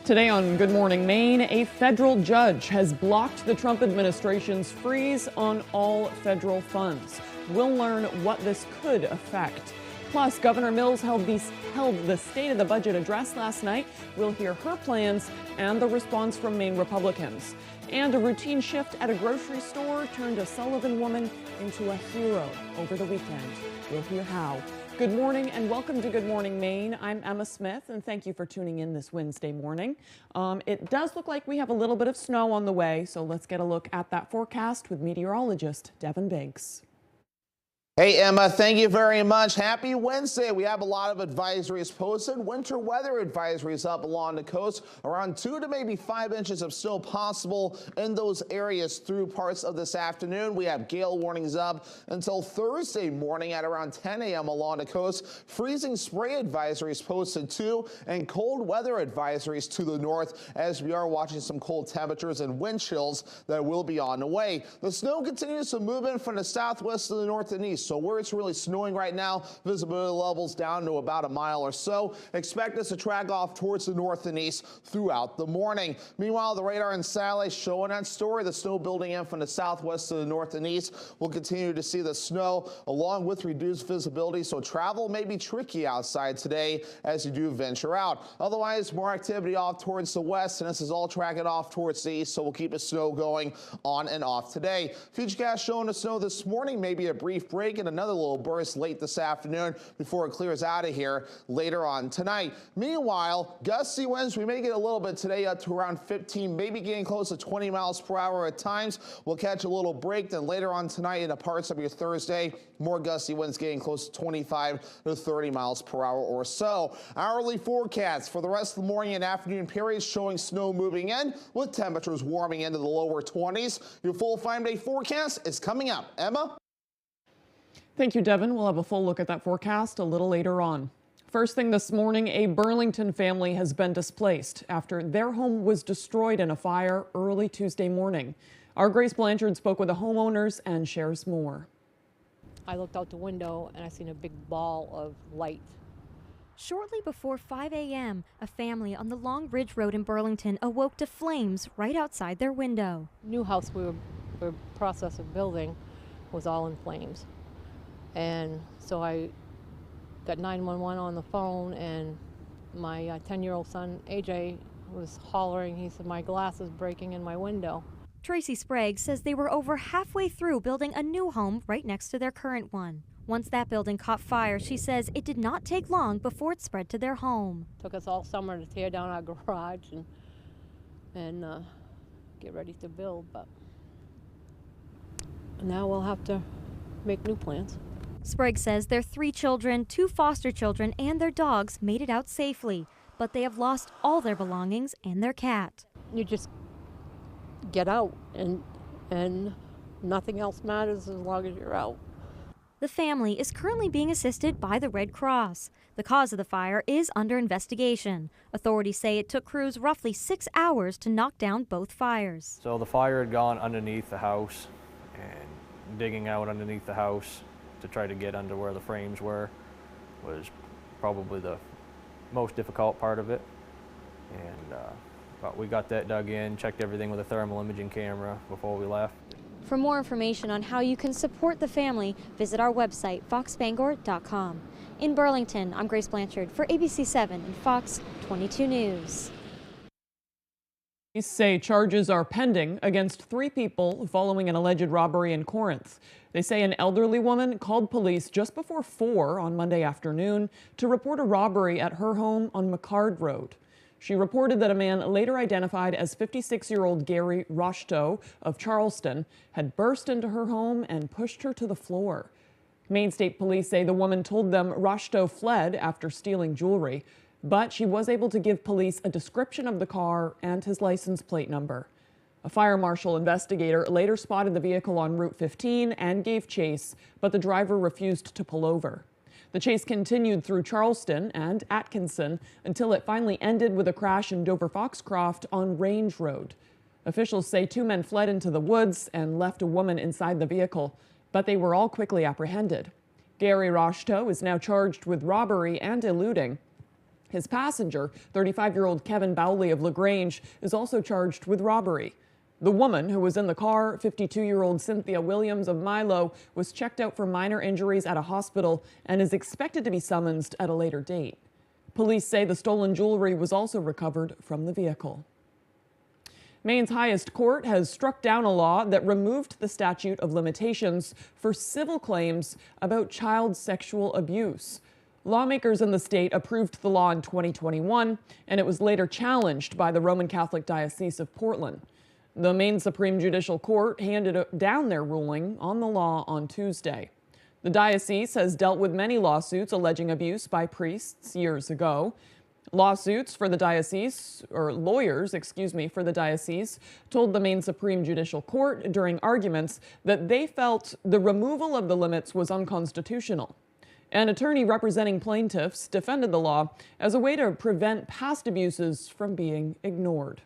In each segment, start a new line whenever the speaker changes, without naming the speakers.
Today on Good Morning Maine, a federal judge has blocked the Trump administration's freeze on all federal funds. We'll learn what this could affect. Plus, Governor Mills held the State of the Budget address last night. We'll hear her plans and the response from Maine Republicans. And a routine shift at a grocery store turned a Sullivan woman into a hero over the weekend. We'll hear how. Good morning and welcome to Good Morning Maine. I'm Emma Smith and thank you for tuning in this Wednesday morning. It does look like we have a little bit of snow on the way, so let's get a look at that forecast with meteorologist Devin Biggs.
Hey Emma, thank you very much. Happy Wednesday. We have a lot of advisories posted. Winter weather advisories up along the coast. Around 2 to maybe 5 inches of snow possible in those areas through parts of this afternoon. We have gale warnings up until Thursday morning at around 10 a.m. along the coast. Freezing spray advisories posted too, and cold weather advisories to the north as we are watching some cold temperatures and wind chills that will be on the way. The snow continues to move in from the southwest to the north and east. So where it's really snowing right now, visibility levels down to about a mile or so. Expect us to track off towards the north and east throughout the morning. Meanwhile, the radar and satellite showing that story. The snow building in from the southwest to the north and east. We'll continue to see the snow along with reduced visibility, so travel may be tricky outside today as you do venture out. Otherwise, more activity off towards the west, and this is all tracking off towards the east, so we'll keep the snow going on and off today. Futurecast showing the snow this morning, maybe a brief break and another little burst late this afternoon before it clears out of here later on tonight. Meanwhile, gusty winds, we may get a little bit today up to around 15, maybe getting close to 20 miles per hour at times. We'll catch a little break, then later on tonight into parts of your Thursday, more gusty winds getting close to 25 to 30 miles per hour or so. Hourly forecasts for the rest of the morning and afternoon periods showing snow moving in with temperatures warming into the lower 20s. Your full 5-day forecast is coming up. Emma?
Thank you, Devin. We'll have a full look at that forecast a little later on. First thing this morning, a Burlington family has been displaced after their home was destroyed in a fire early Tuesday morning. Our Grace Blanchard spoke with the homeowners and shares more.
I looked out the window and I seen a big ball of light.
Shortly before 5 a.m., a family on the Long Ridge Road in Burlington awoke to flames right outside their window.
New house we were process of building was all in flames. And so I got 911 on the phone, and my 10-year-old son, AJ, was hollering. He said, "My glass is breaking in my window."
Tracy Sprague says they were over halfway through building a new home right next to their current one. Once that building caught fire, she says it did not take long before it spread to their home.
Took us all summer to tear down our garage and get ready to build, but now we'll have to make new plans.
Sprague says their 3 children, 2 foster children, and their dogs made it out safely, but they have lost all their belongings and their cat.
You just get out, and nothing else matters as long as you're out.
The family is currently being assisted by the Red Cross. The cause of the fire is under investigation. Authorities say it took crews roughly 6 hours to knock down both fires.
So the fire had gone underneath the house and digging out underneath the house to try to get under where the frames were was probably the most difficult part of it. And but we got that dug in, checked everything with a thermal imaging camera before we left.
For more information on how you can support the family, visit our website, foxbangor.com. In Burlington, I'm Grace Blanchard for ABC 7 and Fox 22 News.
Police say charges are pending against 3 people following an alleged robbery in Corinth. They say an elderly woman called police just before 4 on Monday afternoon to report a robbery at her home on McCard Road. She reported that a man later identified as 56-year-old Gary Roshto of Charleston had burst into her home and pushed her to the floor. Maine State Police say the woman told them Roshto fled after stealing jewelry, but she was able to give police a description of the car and his license plate number. A fire marshal investigator later spotted the vehicle on Route 15 and gave chase, but the driver refused to pull over. The chase continued through Charleston and Atkinson until it finally ended with a crash in Dover-Foxcroft on Range Road. Officials say 2 men fled into the woods and left a woman inside the vehicle, but they were all quickly apprehended. Gary Roshto is now charged with robbery and eluding. His passenger, 35-year-old Kevin Bowley of LaGrange, is also charged with robbery. The woman who was in the car, 52-year-old Cynthia Williams of Milo, was checked out for minor injuries at a hospital and is expected to be summoned at a later date. Police say the stolen jewelry was also recovered from the vehicle. Maine's highest court has struck down a law that removed the statute of limitations for civil claims about child sexual abuse. Lawmakers in the state approved the law in 2021, and it was later challenged by the Roman Catholic Diocese of Portland. The Maine Supreme Judicial Court handed down their ruling on the law on Tuesday. The diocese has dealt with many lawsuits alleging abuse by priests years ago. Lawyers for the diocese told the Maine Supreme Judicial Court during arguments that they felt the removal of the limits was unconstitutional. An attorney representing plaintiffs defended the law as a way to prevent past abuses from being ignored.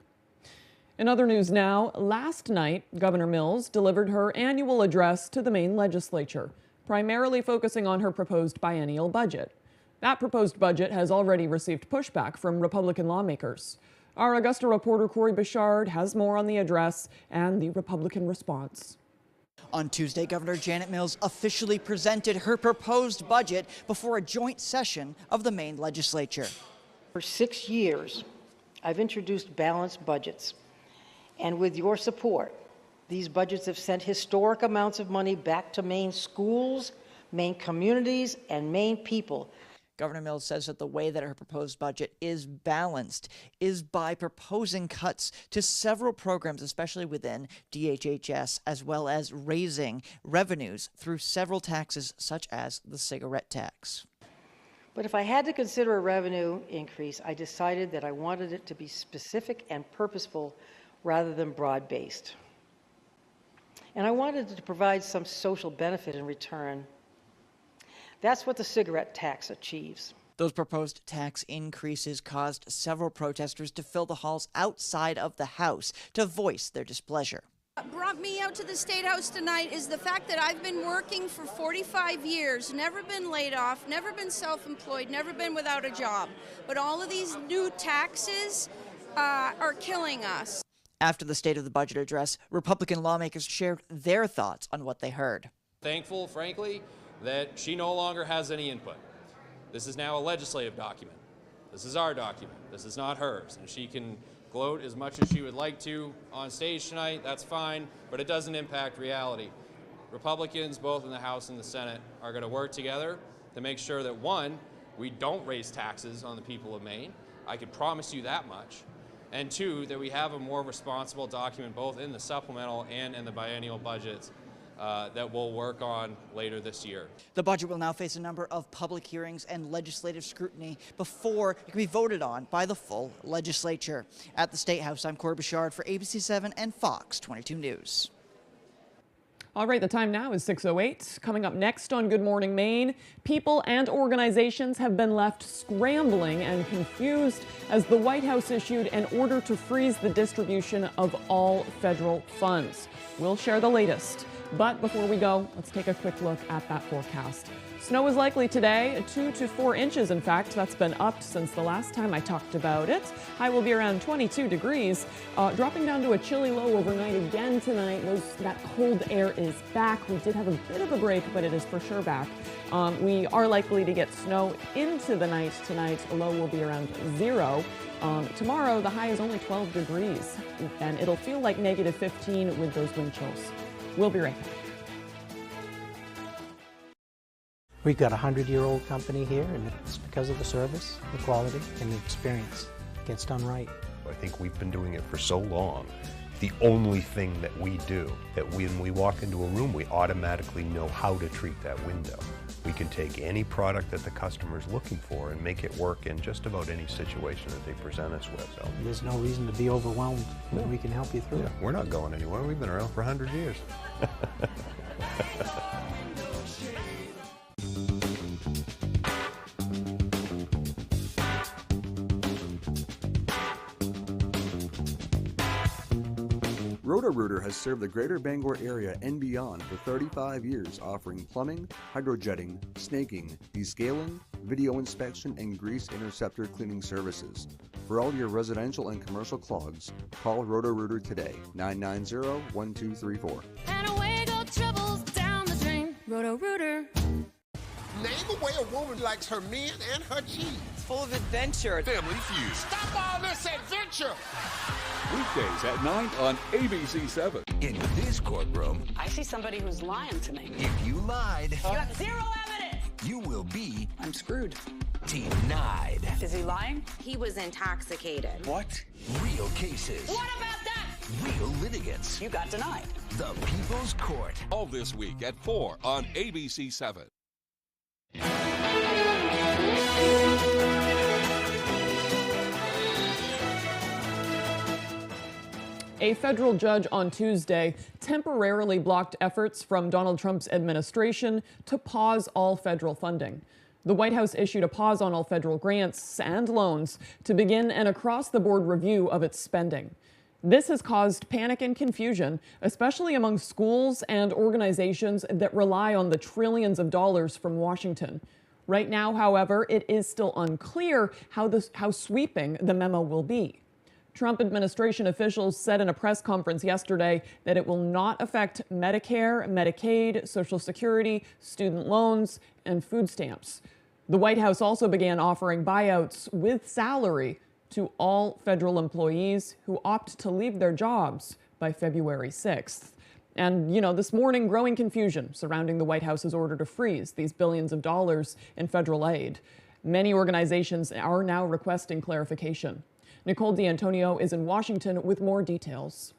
In other news now, last night, Governor Mills delivered her annual address to the Maine legislature, primarily focusing on her proposed biennial budget. That proposed budget has already received pushback from Republican lawmakers. Our Augusta reporter Corey Bichard has more on the address and the Republican response.
On Tuesday, Governor Janet Mills officially presented her proposed budget before a joint session of the Maine legislature.
For 6 years, I've introduced balanced budgets. And with your support, these budgets have sent historic amounts of money back to Maine schools, Maine communities, and Maine people.
Governor Mills says that the way that her proposed budget is balanced is by proposing cuts to several programs, especially within DHHS, as well as raising revenues through several taxes, such as the cigarette tax.
But if I had to consider a revenue increase, I decided that I wanted it to be specific and purposeful rather than broad-based. And I wanted it to provide some social benefit in return. That's what the cigarette tax achieves.
Those proposed tax increases caused several protesters to fill the halls outside of the House to voice their displeasure.
What brought me out to the State House tonight is the fact that I've been working for 45 years, never been laid off, never been self-employed, never been without a job. But all of these new taxes are killing us.
After the State of the Budget address, Republican lawmakers shared their thoughts on what they heard.
Thankful, frankly, that she no longer has any input. This is now a legislative document. This is our document. This is not hers. And she can gloat as much as she would like to on stage tonight. That's fine, but it doesn't impact reality. Republicans, both in the House and the Senate, are going to work together to make sure that, one, we don't raise taxes on the people of Maine. I could promise you that much. And two, that we have a more responsible document both in the supplemental and in the biennial budgets that we'll work on later this year.
The budget will now face a number of public hearings and legislative scrutiny before it can be voted on by the full legislature. At the State House, I'm Corey Bichard for ABC 7 and Fox 22 News.
All right, the time now is 6:08. Coming up next on Good Morning Maine, people and organizations have been left scrambling and confused as the White House issued an order to freeze the distribution of all federal funds. We'll share the latest. But before we go, let's take a quick look at that forecast. Snow is likely today, 2 to 4 inches. In fact, that's been upped since the last time I talked about it. High will be around 22 degrees, dropping down to a chilly low overnight again tonight. That cold air is back. We did have a bit of a break, but it is for sure back. We are likely to get snow into the night tonight. A low will be around 0. Tomorrow, the high is only 12 degrees, and it'll feel like negative 15 with those wind chills. We'll be right back.
We've got a 100-year-old company here, and it's because of the service, the quality, and the experience. It gets done right.
I think we've been doing it for so long. The only thing that we do, that when we walk into a room, we automatically know how to treat that window. We can take any product that the customer's looking for and make it work in just about any situation that they present us with. So
there's no reason to be overwhelmed.
No.
We can help you through it.
We're not going anywhere. We've been around for 100 years.
Roto-Rooter has served the greater Bangor area and beyond for 35 years, offering plumbing, hydrojetting, snaking, descaling, video inspection, and grease interceptor cleaning services. For all your residential and commercial clogs, call Roto-Rooter today, 990-1234.
And away go troubles down the drain. Roto-Rooter.
Name a way a woman likes her men and her cheese.
Full of adventure.
Family Feud. Stop all this adventure.
Weekdays at 9 on ABC7.
In this courtroom,
I see somebody who's lying to me.
if you lied,
You have zero evidence.
you will be
I'm screwed.
denied.
Is he lying?
He was intoxicated.
What? Real cases.
What about that?
Real litigants.
You got denied.
The People's Court.
All this week at 4 on ABC7.
A federal judge on Tuesday temporarily blocked efforts from Donald Trump's administration to pause all federal funding. The White House issued a pause on all federal grants and loans to begin an across-the-board review of its spending. This has caused panic and confusion, especially among schools and organizations that rely on the trillions of dollars from Washington. Right now, however, it is still unclear how sweeping the memo will be. Trump administration officials said in a press conference yesterday that it will not affect Medicare, Medicaid, Social Security, student loans, and food stamps. The White House also began offering buyouts with salary to all federal employees who opt to leave their jobs by February 6th. And, this morning, growing confusion surrounding the White House's order to freeze these billions of dollars in federal aid. Many organizations are now requesting clarification. Nicole D'Antonio is in Washington with more details.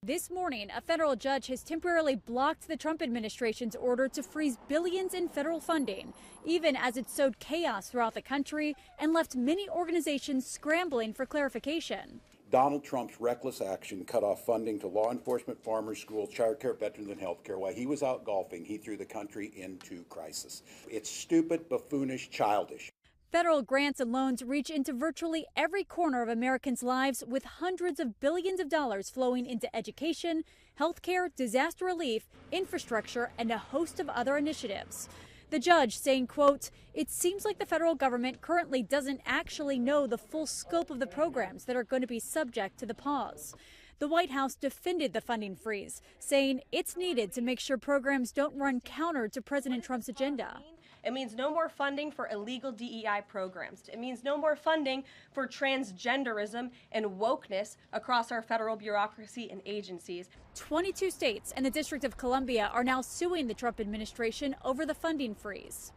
This morning, a federal judge has temporarily blocked the Trump administration's order to freeze billions in federal funding, even as it sowed chaos throughout the country and left many organizations scrambling for clarification.
Donald Trump's reckless action cut off funding to law enforcement, farmers, schools, childcare, veterans, and healthcare. While he was out golfing, he threw the country into crisis. It's stupid, buffoonish, childish.
Federal grants and loans reach into virtually every corner of Americans' lives, with hundreds of billions of dollars flowing into education, healthcare, disaster relief, infrastructure, and a host of other initiatives. The judge saying, quote, "It seems like the federal government currently doesn't actually know the full scope of the programs that are going to be subject to the pause." The White House defended the funding freeze, saying it's needed to make sure programs don't run counter to President Trump's agenda.
It means no more funding for illegal DEI programs. It means no more funding for transgenderism and wokeness across our federal bureaucracy and agencies.
22 states and the District of Columbia are now suing the Trump administration over the funding freeze.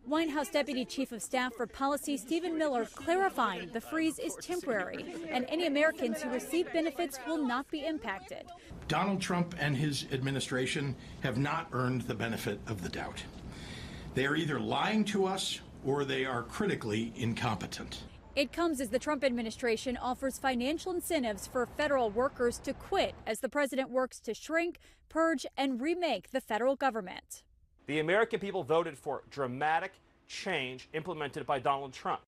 White House Deputy Chief of Staff for Policy Stephen Miller clarifying the freeze is temporary and any Americans who receive benefits will not be impacted.
Donald Trump and his administration have not earned the benefit of the doubt. They are either lying to us or they are critically incompetent.
It comes as the Trump administration offers financial incentives for federal workers to quit as the president works to shrink, purge, and remake the federal government.
The American people voted for dramatic change implemented by Donald Trump.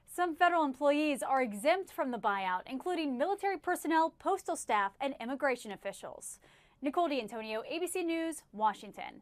Some federal employees are exempt from the buyout, including military personnel, postal staff, and immigration officials. Nicole D'Antonio, ABC News, Washington.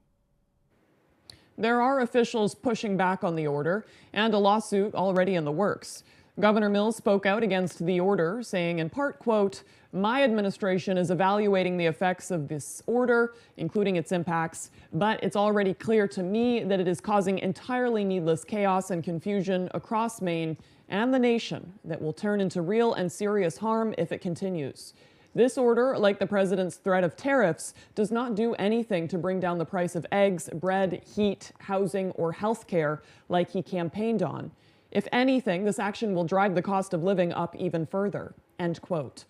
There are officials pushing back on the order and a lawsuit already in the works. Governor Mills spoke out against the order, saying in part, quote, "My administration is evaluating the effects of this order, including its impacts, but it's already clear to me that it is causing entirely needless chaos and confusion across Maine and the nation that will turn into real and serious harm if it continues. This order, like the president's threat of tariffs, does not do anything to bring down the price of eggs, bread, heat, housing, or health care like he campaigned on. If anything, this action will drive the cost of living up even further." End quote.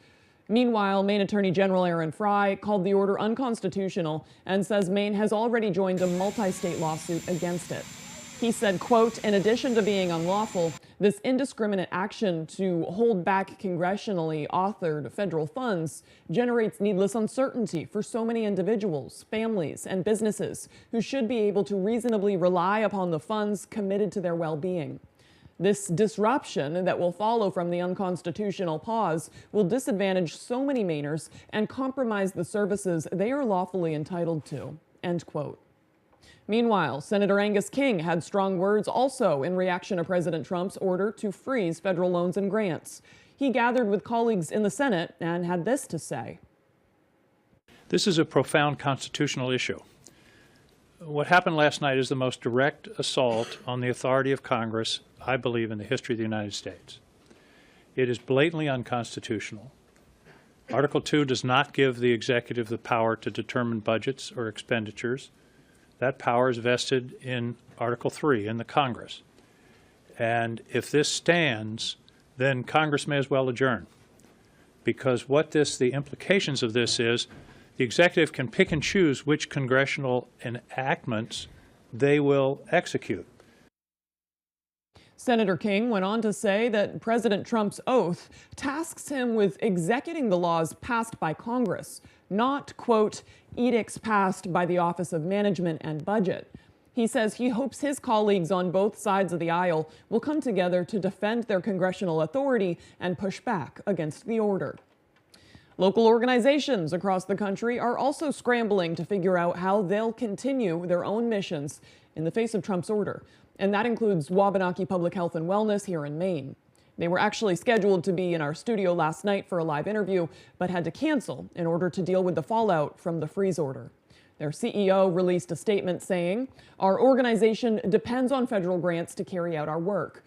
Meanwhile, Maine Attorney General Aaron Frey called the order unconstitutional and says Maine has already joined a multi-state lawsuit against it. He said, quote, "In addition to being unlawful, this indiscriminate action to hold back congressionally authored federal funds generates needless uncertainty for so many individuals, families, and businesses who should be able to reasonably rely upon the funds committed to their well-being. This disruption that will follow from the unconstitutional pause will disadvantage so many Mainers and compromise the services they are lawfully entitled to." End quote. Meanwhile, Senator Angus King had strong words also in reaction to President Trump's order to freeze federal loans and grants. He gathered with colleagues in the Senate and had this to say.
This is a profound constitutional issue. What happened last night is the most direct assault on the authority of Congress, I believe, in the history of the United States. It is blatantly unconstitutional. Article 2 does not give the executive the power to determine budgets or expenditures. That power is vested in Article 3 in the Congress. And if this stands, then Congress may as well adjourn. Because the implications of this is, the executive can pick and choose which congressional enactments they will execute.
Senator King went on to say that President Trump's oath tasks him with executing the laws passed by Congress, not, quote, edicts passed by the Office of Management and Budget. He says he hopes his colleagues on both sides of the aisle will come together to defend their congressional authority and push back against the order. Local organizations across the country are also scrambling to figure out how they'll continue their own missions in the face of Trump's order. And that includes Wabanaki Public Health and Wellness here in Maine. They were actually scheduled to be in our studio last night for a live interview, but had to cancel in order to deal with the fallout from the freeze order. Their CEO released a statement saying, "Our organization depends on federal grants to carry out our work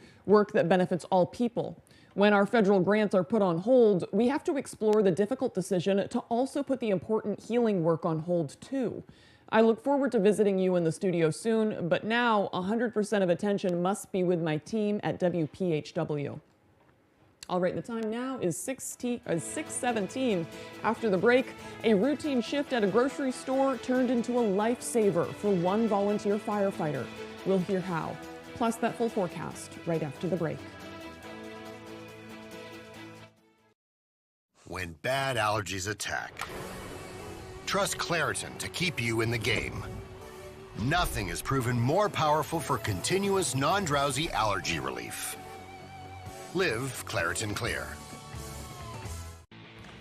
that benefits all people. When our federal grants are put on hold, we have to explore the difficult decision to also put the important healing work on hold too. I look forward to visiting you in the studio soon, but now 100% of attention must be with my team at WPHW." All right, the time now is 6:17. After the break, a routine shift at a grocery store turned into a lifesaver for one volunteer firefighter. We'll hear how. Plus that full forecast right after the break.
When bad allergies attack, trust Claritin to keep you in the game. Nothing has proven more powerful for continuous non-drowsy allergy relief. Live Claritin Clear.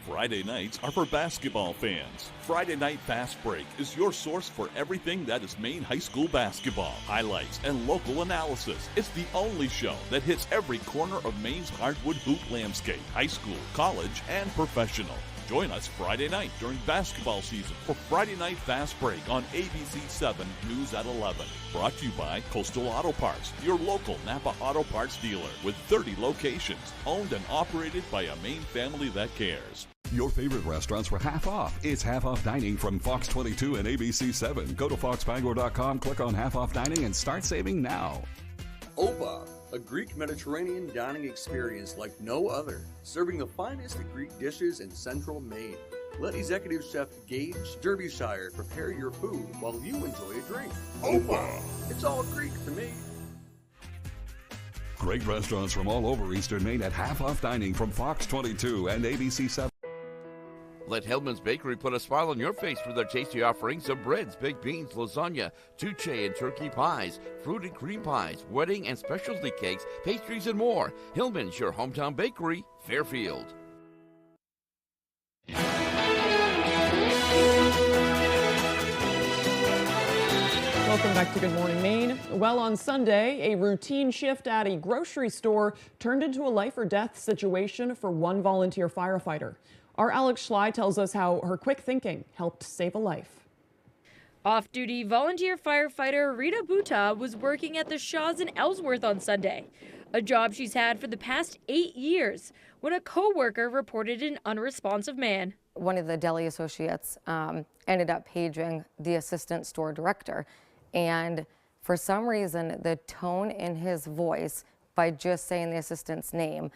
Friday nights are for basketball fans. Friday Night Fast Break is your source for everything that is Maine high school basketball. Highlights and local analysis. It's the only show that hits every corner of Maine's hardwood hoop landscape, high school, college, and professional. Join us Friday night during basketball season for Friday Night Fast Break on ABC 7 News at 11. Brought to you by Coastal Auto Parts, your local Napa Auto Parts dealer with 30 locations, owned and operated by a Maine family that cares.
Your favorite restaurants for half off. It's half off dining from Fox 22 and ABC 7. Go to foxbangor.com, click on half off dining, and start saving now.
Opa, a Greek Mediterranean dining experience like no other, serving the finest of Greek dishes in central Maine. Let Executive Chef Gage Derbyshire prepare your food while you enjoy a drink. Opa! It's all Greek to me.
Great restaurants from all over Eastern Maine at half off dining from Fox 22 and ABC 7.
Let Hellman's Bakery put a smile on your face with their tasty offerings of breads, baked beans, lasagna, tuche and turkey pies, fruit and cream pies, wedding and specialty cakes, pastries, and more. Hillman's, your hometown bakery, Fairfield.
Welcome back to Good Morning Maine. Well, on Sunday, a routine shift at a grocery store turned into a life or death situation for one volunteer firefighter. Our Alex Schley tells us how her quick thinking helped save a life.
Off-duty volunteer firefighter Rita Buta was working at the Shaws in Ellsworth on Sunday, a job she's had for the past 8 years, when a co-worker reported an unresponsive man.
One of the deli associates ended up paging the assistant store director, and for some reason, the tone in his voice, by just saying the assistant's name,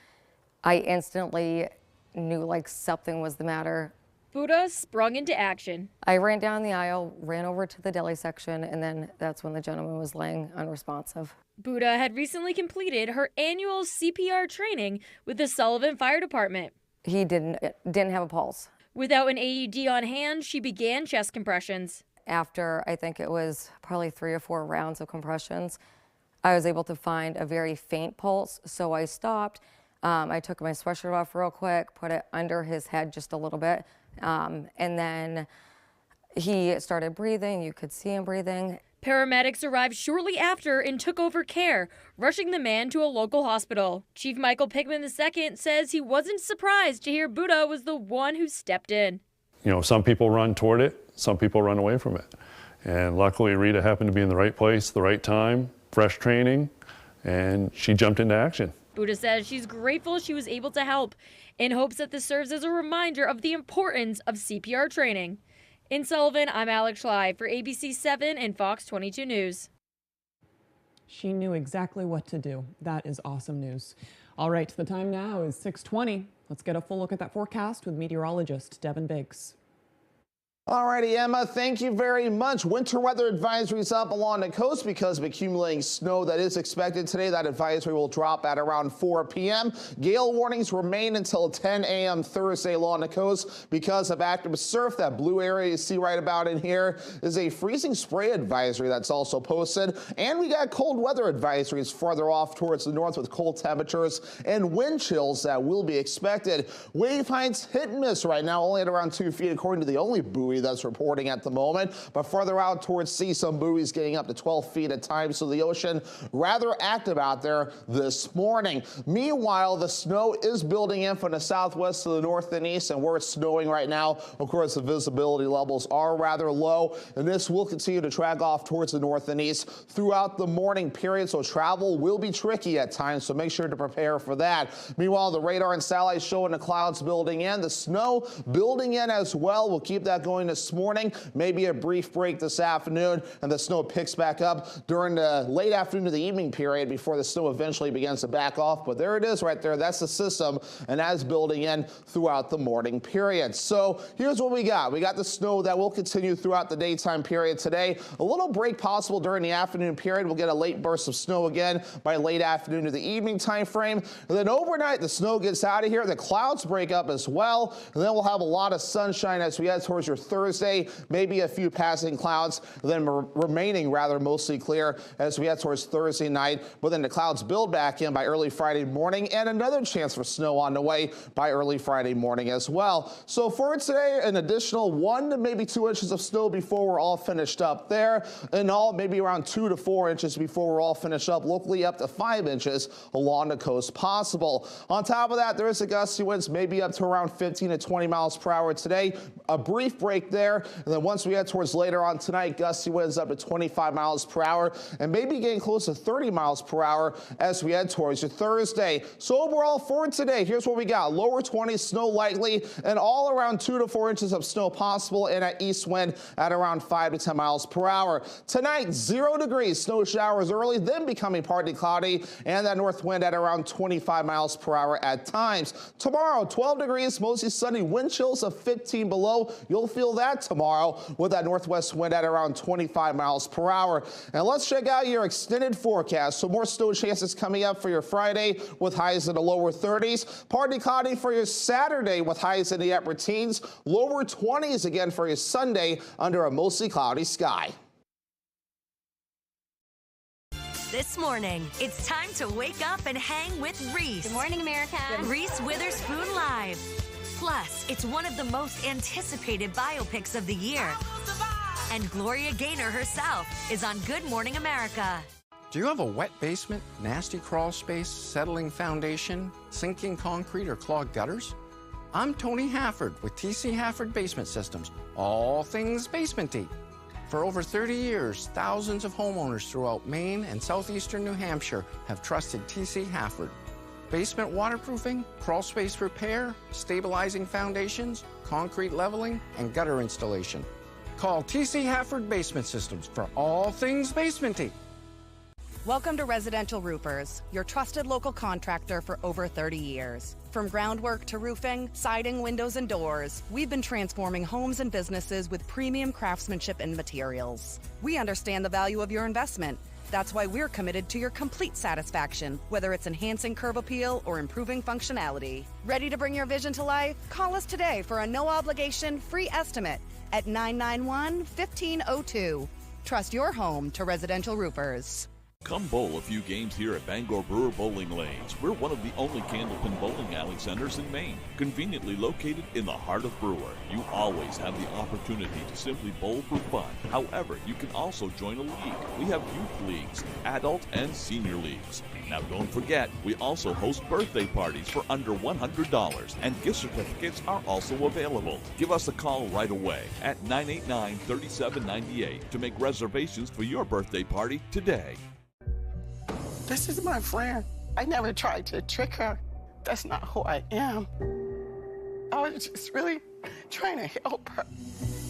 I instantly knew like something was the matter.
Buddha sprung into action.
I ran down the aisle, ran over to the deli section, and then that's when the gentleman was laying unresponsive.
Buddha had recently completed her annual CPR training with the Sullivan Fire Department.
He didn't have a pulse.
Without an AED on hand, she began chest compressions.
After, I think it was probably 3 or 4 rounds of compressions, I was able to find a very faint pulse, so I stopped. I took my sweatshirt off real quick, put it under his head just a little bit, and then he started breathing. You could see him breathing.
Paramedics arrived shortly after and took over care, rushing the man to a local hospital. Chief Michael Pickman II says he wasn't surprised to hear Buddha was the one who stepped in.
You know, some people run toward it, some people run away from it. And luckily, Rita happened to be in the right place, the right time, fresh training, and she jumped into action.
Buddha says she's grateful she was able to help, in hopes that this serves as a reminder of the importance of CPR training. In Sullivan, I'm Alex Schley for ABC 7 and Fox 22 News.
She knew exactly what to do. That is awesome news. All right, the time now is 6:20. Let's get a full look at that forecast with meteorologist Devin Biggs.
All righty, Emma, thank you very much. Winter weather advisories up along the coast because of accumulating snow that is expected today. That advisory will drop at around 4 p.m. Gale warnings remain until 10 a.m. Thursday along the coast because of active surf. That blue area you see right about in here is a freezing spray advisory that's also posted. And we got cold weather advisories farther off towards the north with cold temperatures and wind chills that will be expected. Wave heights hit and miss right now, only at around 2 feet according to the only buoy that's reporting at the moment, but farther out towards sea, some buoys getting up to 12 feet at times, so the ocean rather active out there this morning. Meanwhile, the snow is building in from the southwest to the north and east, and where it's snowing right now, of course, the visibility levels are rather low, and this will continue to track off towards the north and east throughout the morning period, so travel will be tricky at times, so make sure to prepare for that. Meanwhile, the radar and satellite showing the clouds building in, the snow building in as well. We'll keep that going this morning, maybe a brief break this afternoon, and the snow picks back up during the late afternoon to the evening period before the snow eventually begins to back off. But there it is right there. That's the system, and that's building in throughout the morning period. So here's what we got. We got the snow that will continue throughout the daytime period today. A little break possible during the afternoon period. We'll get a late burst of snow again by late afternoon to the evening time frame. And then overnight, the snow gets out of here. The clouds break up as well. And then we'll have a lot of sunshine as we head towards your Thursday. Maybe a few passing clouds, then remaining rather mostly clear as we head towards Thursday night. But then the clouds build back in by early Friday morning, and another chance for snow on the way by early Friday morning as well. So for today, an additional 1 to maybe 2 inches of snow before we're all finished up there. In all, maybe around 2 to 4 inches before we're all finished up. Locally up to 5 inches along the coast possible. On top of that, there is a gusty winds, maybe up to around 15 to 20 miles per hour today. A brief break there. And then once we head towards later on tonight, gusty winds up to 25 miles per hour and maybe getting close to 30 miles per hour as we head towards your Thursday. So overall for today, here's what we got. Lower 20s, snow likely, and all around 2 to 4 inches of snow possible, and an east wind at around 5 to 10 miles per hour. Tonight, 0 degrees, snow showers early, then becoming partly cloudy, and that north wind at around 25 miles per hour at times. Tomorrow, 12 degrees, mostly sunny, wind chills of 15 below. You'll feel that tomorrow with that northwest wind at around 25 miles per hour. And let's check out your extended forecast. So more snow chances coming up for your Friday with highs in the lower 30s. Partly cloudy for your Saturday with highs in the upper teens. Lower 20s again for your Sunday under a mostly cloudy sky.
This morning, it's time to wake up and hang with Reese.
Good morning, America.
Reese Witherspoon Live. Plus, it's one of the most anticipated biopics of the year. And Gloria Gaynor herself is on Good Morning America.
Do you have a wet basement, nasty crawl space, settling foundation, sinking concrete, or clogged gutters? I'm Tony Hafford with TC Hafford Basement Systems, all things basementy. For over 30 years, thousands of homeowners throughout Maine and southeastern New Hampshire have trusted TC Hafford. Basement waterproofing, crawl space repair, stabilizing foundations, concrete leveling, and gutter installation. Call TC Hafford Basement Systems for all things basementy.
Welcome to Residential Roofers, your trusted local contractor for over 30 years. From groundwork to roofing, siding, windows, and doors, we've been transforming homes and businesses with premium craftsmanship and materials. We understand the value of your investment. That's why we're committed to your complete satisfaction, whether it's enhancing curb appeal or improving functionality. Ready to bring your vision to life? Call us today for a no-obligation free estimate at 991-1502. Trust your home to Residential Roofers.
Come bowl a few games here at Bangor Brewer Bowling Lanes. We're one of the only candlepin bowling alley centers in Maine, conveniently located in the heart of Brewer. You always have the opportunity to simply bowl for fun. However, you can also join a league. We have youth leagues, adult and senior leagues. Now don't forget, we also host birthday parties for under $100, and gift certificates are also available. Give us a call right away at 989-3798 to make reservations for your birthday party today.
This is my friend. I never tried to trick her. That's not who I am. I was just really trying to help her.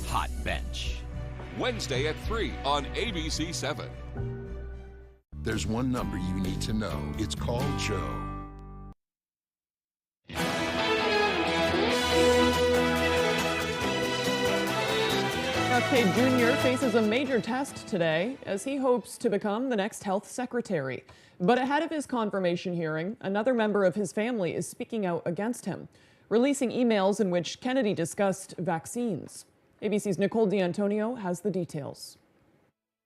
Hot Bench. Wednesday at 3 on ABC 7.
There's one number you need to know. It's called Joe.
RFK Jr. faces a major test today as he hopes to become the next health secretary. But ahead of his confirmation hearing, another member of his family is speaking out against him, releasing emails in which Kennedy discussed vaccines. ABC's Nicole D'Antonio has the details.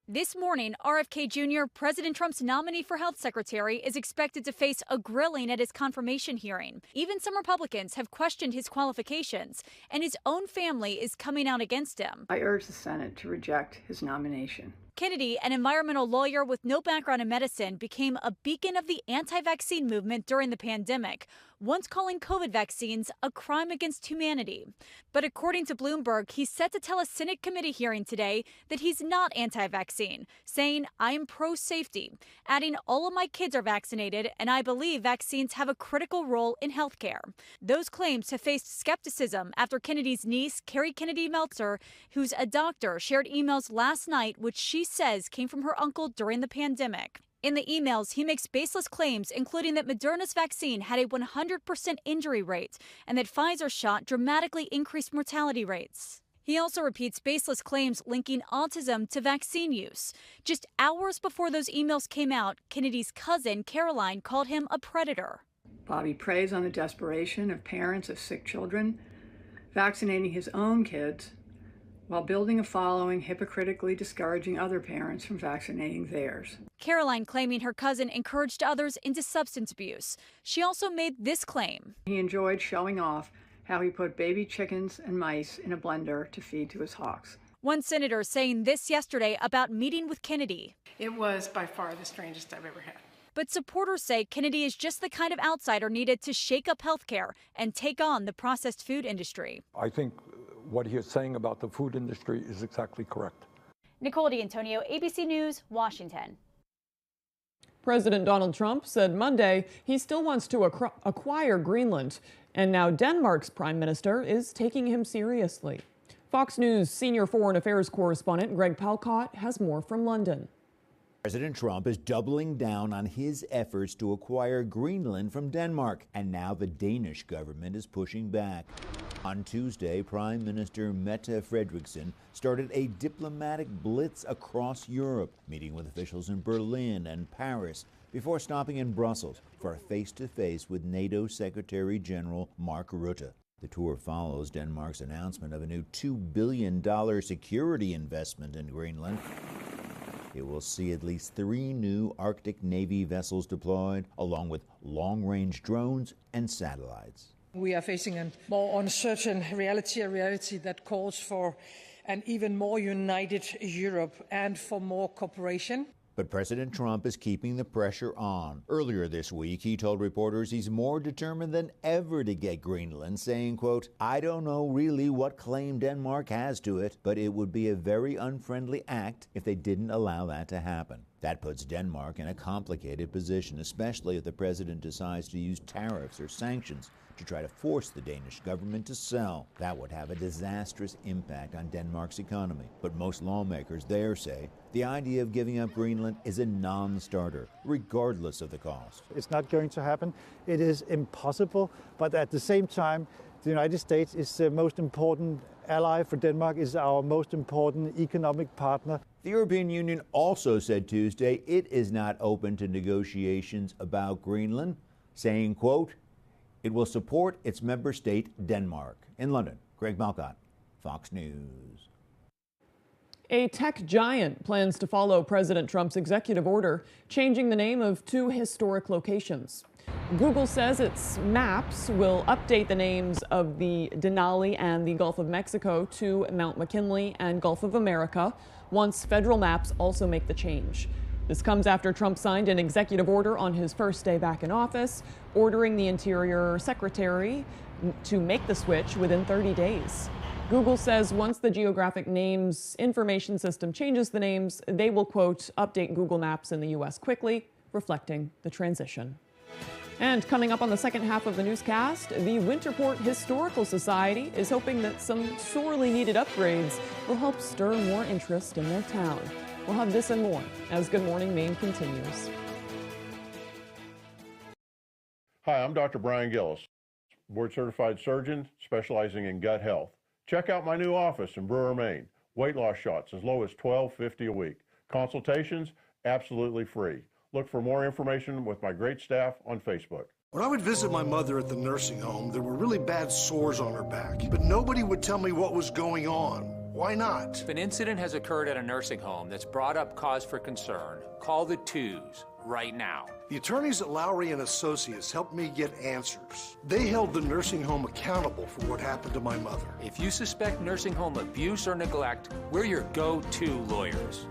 This morning, RFK Jr., President Trump's nominee for health secretary, is expected to face a grilling at his confirmation hearing. Even some Republicans have questioned his qualifications, and his own family is coming out against him.
I urge the Senate to reject his nomination.
Kennedy, an environmental lawyer with no background in medicine, became a beacon of the anti-vaccine movement during the pandemic, once calling COVID vaccines a crime against humanity. But according to Bloomberg, he's set to tell a Senate committee hearing today that he's not anti-vaccine, saying, "I am pro-safety," adding, "All of my kids are vaccinated, and I believe vaccines have a critical role in healthcare." Those claims have faced skepticism after Kennedy's niece, Carrie Kennedy Meltzer, who's a doctor, shared emails last night which she says came from her uncle during the pandemic. In the emails, he makes baseless claims, including that Moderna's vaccine had a 100% injury rate and that Pfizer's shot dramatically increased mortality rates. He also repeats baseless claims linking autism to vaccine use. Just hours before those emails came out, Kennedy's cousin, Caroline, called him a predator.
Bobby preys on the desperation of parents of sick children, vaccinating his own kids, while building a following hypocritically discouraging other parents from vaccinating theirs.
Caroline claiming her cousin encouraged others into substance abuse. She also made this claim.
He enjoyed showing off how he put baby chickens and mice in a blender to feed to his hawks.
One senator saying this yesterday about meeting with Kennedy.
It was by far the strangest I've ever had.
But supporters say Kennedy is just the kind of outsider needed to shake up healthcare and take on the processed food industry.
I think what he is saying about the food industry is exactly correct.
Nicole D'Antonio, ABC News, Washington.
President Donald Trump said Monday he still wants to acquire Greenland, and now Denmark's prime minister is taking him seriously. Fox News senior foreign affairs correspondent Greg Palcott has more from London.
President Trump is doubling down on his efforts to acquire Greenland from Denmark, and now the Danish government is pushing back. On Tuesday, Prime Minister Mette Frederiksen started a diplomatic blitz across Europe, meeting with officials in Berlin and Paris before stopping in Brussels for a face-to-face with NATO Secretary General Mark Rutte. The tour follows Denmark's announcement of a new $2 billion security investment in Greenland. It will see at least 3 new Arctic Navy vessels deployed, along with long-range drones and satellites.
We are facing a more uncertain reality, a reality that calls for an even more united Europe and for more cooperation.
But President Trump is keeping the pressure on. Earlier this week, he told reporters he's more determined than ever to get Greenland, saying, quote, "I don't know really what claim Denmark has to it, but it would be a very unfriendly act if they didn't allow that to happen." That puts Denmark in a complicated position, especially if the president decides to use tariffs or sanctions to try to force the Danish government to sell. That would have a disastrous impact on Denmark's economy. But most lawmakers there say the idea of giving up Greenland is a non-starter, regardless of the cost.
It's not going to happen. It is impossible. But at the same time, the United States is the most important ally for Denmark, is our most important economic partner.
The European Union also said Tuesday it is not open to negotiations about Greenland, saying, quote, "It will support its member state, Denmark." In London, Greg Malcott, Fox News.
A tech giant plans to follow President Trump's executive order, changing the name of two historic locations. Google says its maps will update the names of the Denali and the Gulf of Mexico to Mount McKinley and Gulf of America, once federal maps also make the change. This comes after Trump signed an executive order on his first day back in office, ordering the Interior Secretary to make the switch within 30 days. Google says once the geographic names information system changes the names, they will, quote, update Google Maps in the U.S. quickly, reflecting the transition. And coming up on the second half of the newscast, the Winterport Historical Society is hoping that some sorely needed upgrades will help stir more interest in their town. We'll have this and more as Good Morning Maine continues.
Hi, I'm Dr. Brian Gillis, board-certified surgeon specializing in gut health. Check out my new office in Brewer, Maine. Weight loss shots as low as $12.50 a week. Consultations absolutely free. Look for more information with my great staff on Facebook.
When I would visit my mother at the nursing home, there were really bad sores on her back, but nobody would tell me what was going on. Why not?
If an incident has occurred at a nursing home that's brought up cause for concern, call the twos right now.
The attorneys at Lowry and Associates helped me get answers. They held the nursing home accountable for what happened to my mother.
If you suspect nursing home abuse or neglect, we're your go-to lawyers.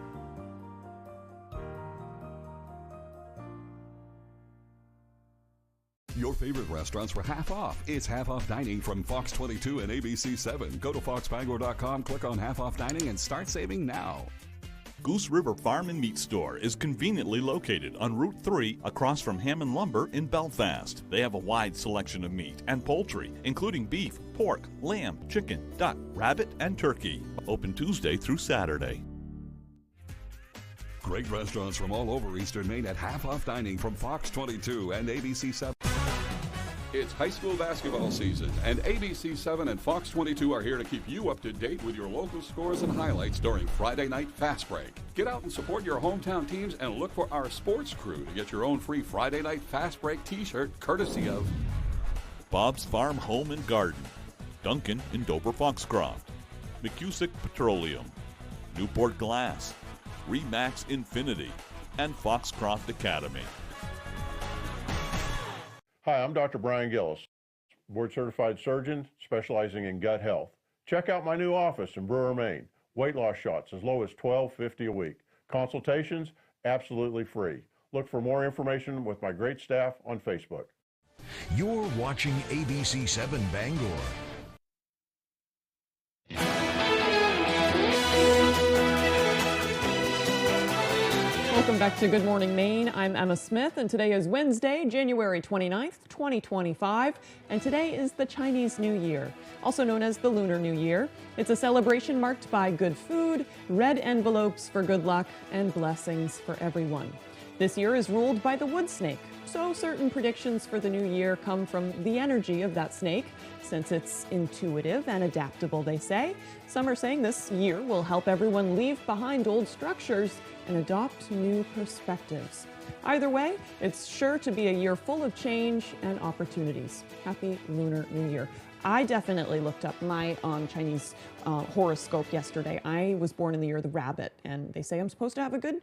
Your favorite restaurants were half off. It's half off dining from Fox 22 and ABC 7. Go to foxbangor.com, click on half off dining, and start saving now.
Goose River Farm and Meat Store is conveniently located on Route 3 across from Hammond Lumber in Belfast. They have a wide selection of meat and poultry, including beef, pork, lamb, chicken, duck, rabbit, and turkey. Open Tuesday through Saturday.
Great restaurants from all over Eastern Maine at half off dining from Fox 22 and ABC 7. It's high school basketball season, and ABC 7 and Fox 22 are here to keep you up to date with your local scores and highlights during Friday Night Fast Break. Get out and support your hometown teams and look for our sports crew to get your own free Friday Night Fast Break t-shirt courtesy of
Bob's Farm Home and Garden, Duncan in Dover Foxcroft, McCusick Petroleum, Newport Glass, Remax Infinity, and Foxcroft Academy.
Hi, I'm Dr. Brian Gillis, board-certified surgeon specializing in gut health. Check out my new office in Brewer, Maine. Weight loss shots as low as $12.50 a week. Consultations absolutely free. Look for more information with my great staff on Facebook.
You're watching ABC 7 Bangor.
Welcome back to Good Morning Maine. I'm Emma Smith, and today is Wednesday, January 29th, 2025, and today is the Chinese New Year, also known as the Lunar New Year. It's a celebration marked by good food, red envelopes for good luck, and blessings for everyone. This year is ruled by the wood snake, so certain predictions for the new year come from the energy of that snake, since it's intuitive and adaptable, they say. Some are saying this year will help everyone leave behind old structures and adopt new perspectives. Either way, it's sure to be a year full of change and opportunities. Happy Lunar New Year. I definitely looked up my Chinese horoscope yesterday. I was born in the year of the rabbit, and they say I'm supposed to have a good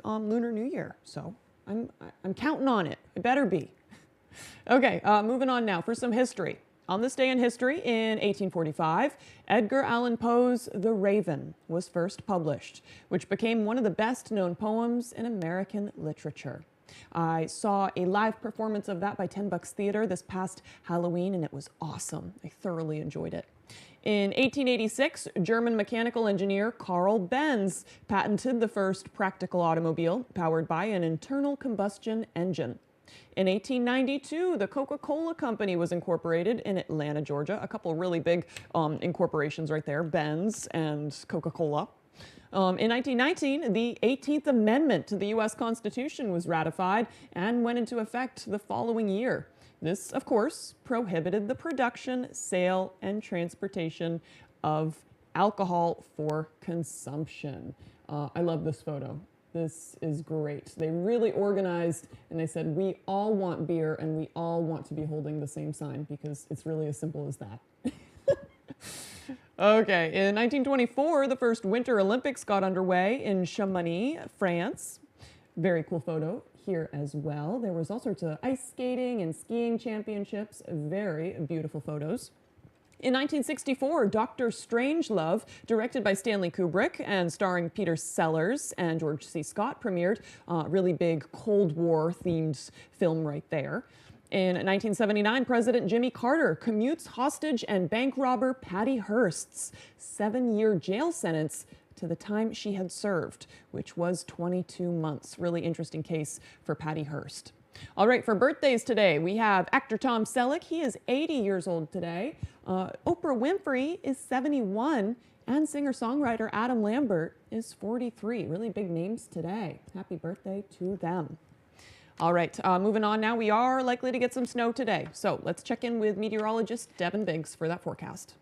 Lunar New Year. So I'm counting on it. It better be. Okay, moving on now for some history. On this day in history, in 1845, Edgar Allan Poe's The Raven was first published, which became one of the best-known poems in American literature. I saw a live performance of that by 10 Bucks Theater this past Halloween, and it was awesome. I thoroughly enjoyed it. In 1886, German mechanical engineer Carl Benz patented the first practical automobile powered by an internal combustion engine. In 1892, the Coca-Cola Company was incorporated in Atlanta, Georgia. A couple really big incorporations right there, Benz and Coca-Cola. In 1919, the 18th Amendment to the U.S. Constitution was ratified and went into effect the following year. This, of course, prohibited the production, sale, and transportation of alcohol for consumption. I love this photo. This is great. They really organized, and they said, we all want beer and we all want to be holding the same sign, because it's really as simple as that. Okay, in 1924, the first Winter Olympics got underway in Chamonix, France. Very cool photo here as well. There was all sorts of ice skating and skiing championships. Very beautiful photos. In 1964, Dr. Strangelove, directed by Stanley Kubrick and starring Peter Sellers and George C. Scott, premiered. Really big Cold War-themed film right there. In 1979, President Jimmy Carter commutes hostage and bank robber Patty Hearst's 7-year jail sentence to the time she had served, which was 22 months. Really interesting case for Patty Hearst. All right, for birthdays today, we have actor Tom Selleck. He is 80 years old today. Oprah Winfrey is 71, and singer-songwriter Adam Lambert is 43. Really big names today. Happy birthday to them. All right, moving on now. We are likely to get some snow today. So let's check in with meteorologist Devin Biggs for that forecast.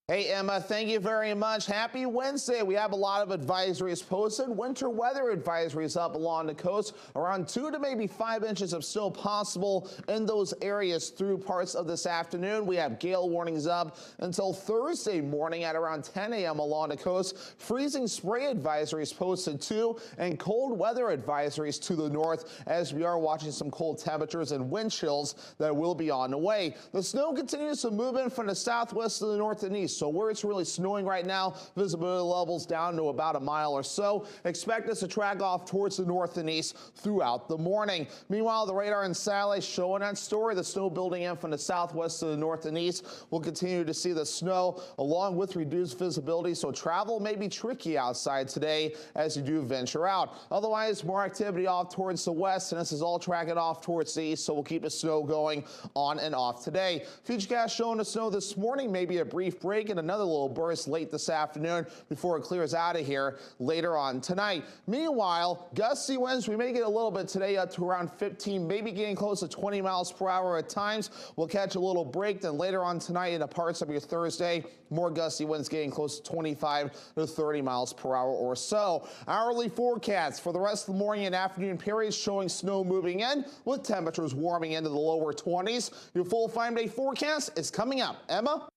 Hey, Emma, thank you very much. Happy Wednesday. We have a lot of advisories posted. Winter weather advisories up along the coast. Around 2 to maybe 5 inches of snow possible in those areas through parts of this afternoon. We have gale warnings up until Thursday morning at around 10 a.m. along the coast. Freezing spray advisories posted too, and cold weather advisories to the north as we are watching some cold temperatures and wind chills that will be on the way. The snow continues to move in from the southwest to the north and east. So where it's really snowing right now, visibility levels down to about a mile or so. Expect us to track off towards the north and east throughout the morning. Meanwhile, the radar and satellites showing that story. The snow building in from the southwest to the north and east. We'll continue to see the snow along with reduced visibility, so travel may be tricky outside today as you do venture out. Otherwise, more activity off towards the west, and this is all tracking off towards the east, so we'll keep the snow going on and off today. Futurecast showing the snow this morning, maybe a brief break and another little burst late this afternoon before it clears out of here later on tonight. Meanwhile, gusty winds, we may get a little bit today up to around 15, maybe getting close to 20 miles per hour at times. We'll catch a little break, then later on tonight into parts of your Thursday, more gusty winds getting close to 25 to 30 miles per hour or so. Hourly forecasts for the rest of the morning and afternoon periods showing snow moving in with temperatures warming into the lower 20s. Your full 5-day forecast is coming up. Emma?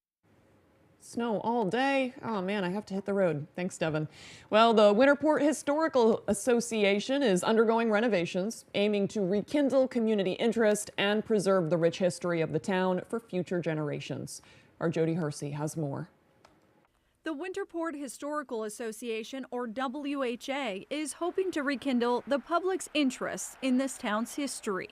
Snow all day. Oh man, I have to hit the road. Thanks, Devin. Well, the Winterport Historical Association is undergoing renovations, aiming to rekindle community interest and preserve the rich history of the town for future generations. Our Jody Hersey has more.
The Winterport Historical Association, or WHA, is hoping to rekindle the public's interest in this town's history.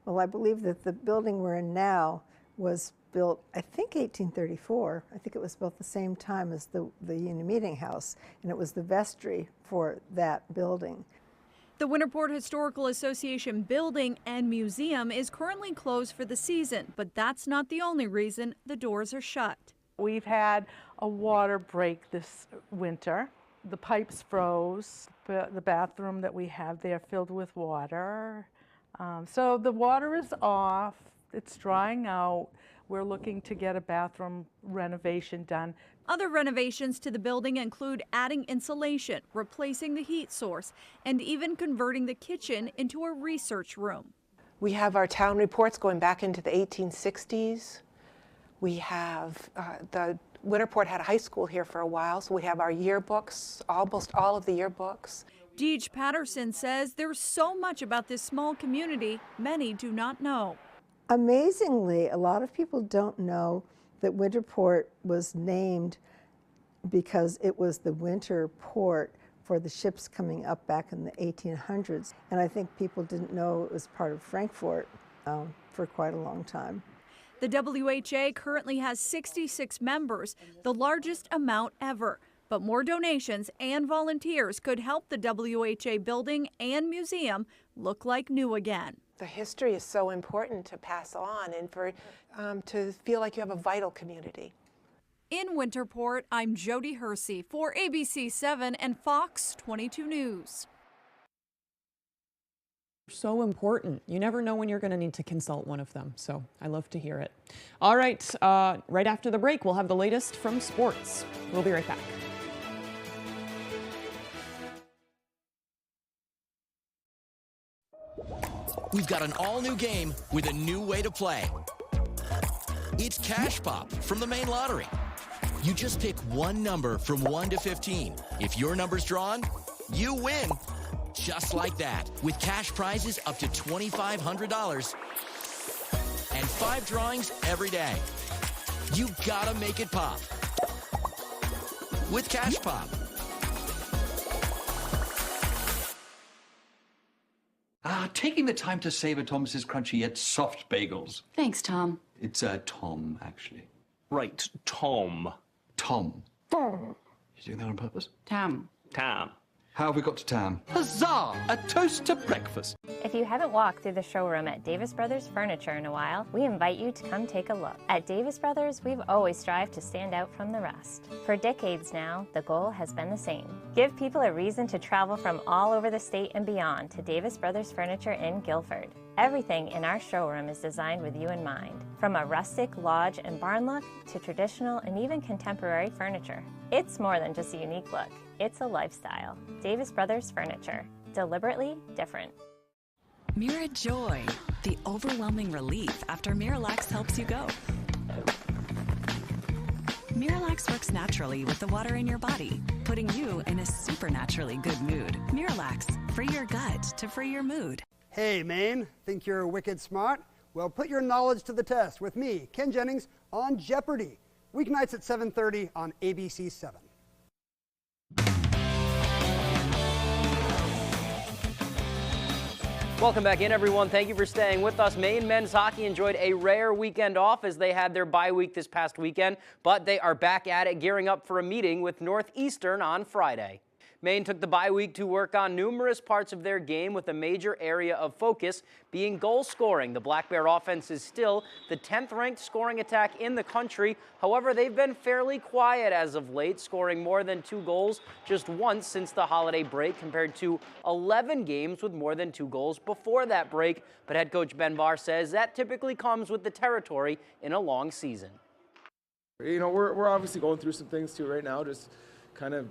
Well, I believe that the building we're in now was built, I think, 1834. I think it was built the same time as the Union Meeting House, and it was the vestry for that building.
The Winterport Historical Association building and museum is currently closed for the season, but that's not the only reason the doors are shut.
We've had a water break this winter. The pipes froze. The bathroom that we have there filled with water. So the water is off. It's drying out. We're looking to get a bathroom renovation done.
Other renovations to the building include adding insulation, replacing the heat source, and even converting the kitchen into a research room.
We have our town reports going back into the 1860s. We have the Winterport had a high school here for a while, so we have our yearbooks, almost all of the yearbooks.
Deej Patterson says there's so much about this small community many do not know.
Amazingly, a lot of people don't know that Winterport was named because it was the winter port for the ships coming up back in the 1800s. And I think people didn't know it was part of Frankfurt for quite a long time.
The WHA currently has 66 members, the largest amount ever. But more donations and volunteers could help the WHA building and museum look like new again.
The history is so important to pass on and for to feel like you have a vital community.
In Winterport, I'm Jody Hersey for ABC 7 and Fox 22 News.
So important. You never know when you're going to need to consult one of them, so I love to hear it. All right, right after the break, we'll have the latest from sports. We'll be right back.
We've got an all-new game with a new way to play. It's Cash Pop from the main lottery. You just pick one number from 1 to 15. If your number's drawn, you win. Just like that, with cash prizes up to $2,500 and 5 drawings every day. You gotta make it pop with Cash Pop.
Taking the time to savor Thomas's crunchy yet soft bagels.
Thanks, Tom.
It's Tom, actually.
Right, Tom.
Tom.
Tom.
You doing that on purpose?
Tam.
Tam.
How have we got to Tam?
Huzzah! A toast to breakfast.
If you haven't walked through the showroom at Davis Brothers Furniture in a while, we invite you to come take a look. At Davis Brothers, we've always strived to stand out from the rest. For decades now, the goal has been the same. Give people a reason to travel from all over the state and beyond to Davis Brothers Furniture in Guilford. Everything in our showroom is designed with you in mind, from a rustic lodge and barn look to traditional and even contemporary furniture. It's more than just a unique look, it's a lifestyle. Davis Brothers Furniture, deliberately different.
Mira Joy, the overwhelming relief after Miralax helps you go. Miralax works naturally with the water in your body, putting you in a supernaturally good mood. Miralax, free your gut to free your mood.
Hey, Maine, think you're wicked smart? Well, put your knowledge to the test with me, Ken Jennings, on Jeopardy! Weeknights at 7:30 on ABC 7.
Welcome back in, everyone. Thank you for staying with us. Maine men's hockey enjoyed a rare weekend off as they had their bye week this past weekend, but they are back at it, gearing up for a meeting with Northeastern on Friday. Maine took the bye week to work on numerous parts of their game, with a major area of focus being goal scoring. The Black Bear offense is still the 10th-ranked scoring attack in the country. However, they've been fairly quiet as of late, scoring more than 2 goals just once since the holiday break, compared to 11 games with more than 2 goals before that break. But head coach Ben Barr says that typically comes with the territory in a long season.
You know, we're obviously going through some things too right now, just kind of,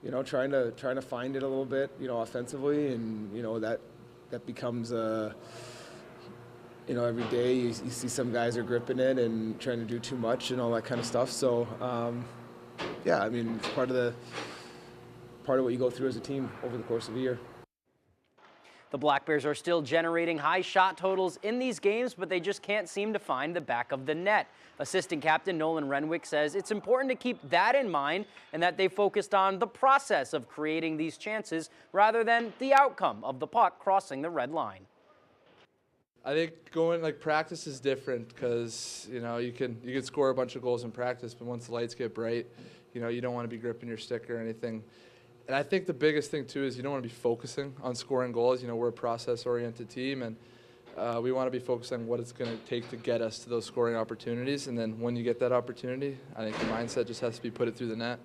you know, trying to find it a little bit, you know, offensively, and you know that becomes you know, every day you see some guys are gripping it and trying to do too much and all that kind of stuff. So yeah, I mean, it's part of what you go through as a team over the course of a year.
The Black Bears are still generating high shot totals in these games, but they just can't seem to find the back of the net. Assistant captain Nolan Renwick says it's important to keep that in mind and that they focused on the process of creating these chances rather than the outcome of the puck crossing the red line.
I think practice is different because, you know, you can score a bunch of goals in practice, but once the lights get bright, you know, you don't want to be gripping your stick or anything. And I think the biggest thing, too, is you don't want to be focusing on scoring goals. You know, we're a process-oriented team, and we want to be focused on what it's going to take to get us to those scoring opportunities. And then when you get that opportunity, I think the mindset just has to be put it through the net.